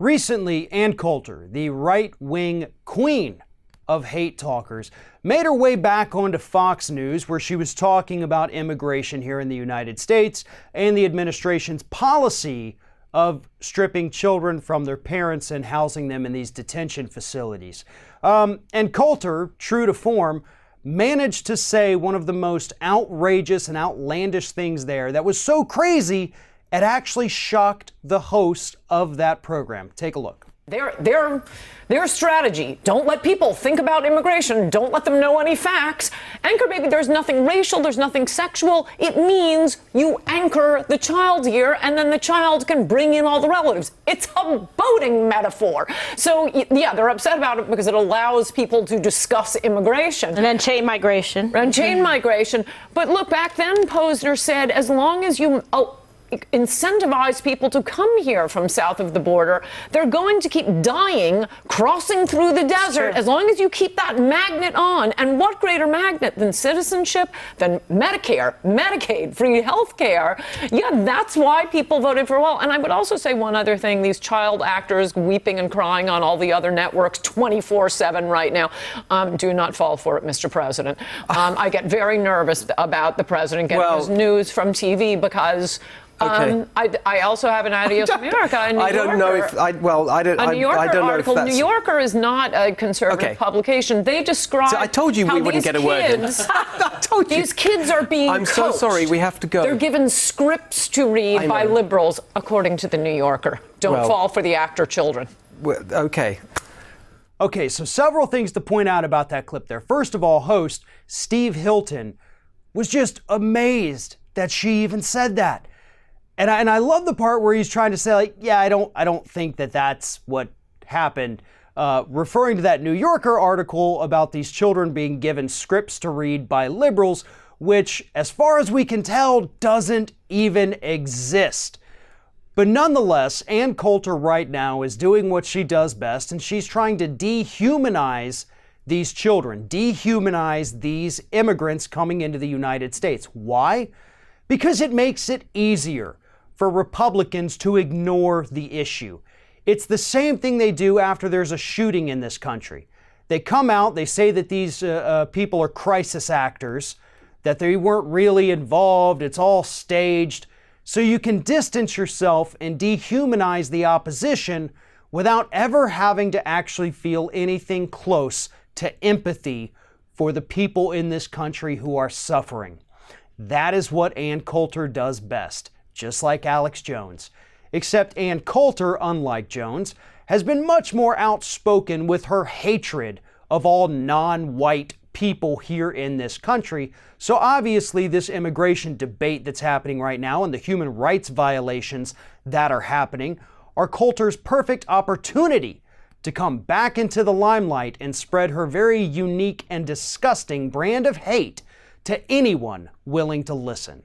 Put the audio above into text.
Recently, Ann Coulter, the right-wing queen of hate talkers, made her way back onto Fox News, where she was talking about immigration here in the United States and the administration's policy of stripping children from their parents and housing them in these detention facilities. And Coulter, true to form, managed to say one of the most outrageous and outlandish things there that was so crazy it actually shocked the host of that program. Take a look. Their strategy, don't let people think about immigration, don't let them know any facts. Anchor baby, there's nothing racial, there's nothing sexual. It means you anchor the child here and then the child can bring in all the relatives. It's a boating metaphor. So yeah, they're upset about it because it allows people to discuss immigration. And then chain migration. Migration. But look, back then Posner said, as long as you incentivize people to come here from south of the border, they're going to keep dying, crossing through the desert, as long as you keep that magnet on. And what greater magnet than citizenship, than Medicare, Medicaid, free health care? Yeah, that's why people voted for Well. And I would also say one other thing, these child actors weeping and crying on all the other networks 24/7 right now. Do not fall for it, Mr. President. I get very nervous about the president getting his news from TV because Okay. I also have an Adios America. A New Yorker. I don't know if I don't New Yorker I don't article. know if that's... New Yorker is not a conservative publication. They describe. So I told you we wouldn't get a word in. I told you. These kids are being I'm so coached. sorry. We have to go. They're given scripts to read by liberals, according to the New Yorker. Don't fall for the actor children. Okay. Okay, so several things to point out about that clip there. First of all, host Steve Hilton was just amazed that she even said that. And I love the part where he's trying to say, like, yeah, I don't think that that's what happened, referring to that New Yorker article about these children being given scripts to read by liberals, which, as far as we can tell, doesn't even exist. But nonetheless, Ann Coulter right now is doing what she does best, and she's trying to dehumanize these children, dehumanize these immigrants coming into the United States. Why? Because it makes it easier for Republicans to ignore the issue. It's the same thing they do after there's a shooting in this country. They come out, they say that these people are crisis actors, that they weren't really involved, it's all staged, so you can distance yourself and dehumanize the opposition without ever having to actually feel anything close to empathy for the people in this country who are suffering. That is what Ann Coulter does best, just like Alex Jones. Except Ann Coulter, unlike Jones, has been much more outspoken with her hatred of all non-white people here in this country. So obviously this immigration debate that's happening right now and the human rights violations that are happening are Coulter's perfect opportunity to come back into the limelight and spread her very unique and disgusting brand of hate to anyone willing to listen.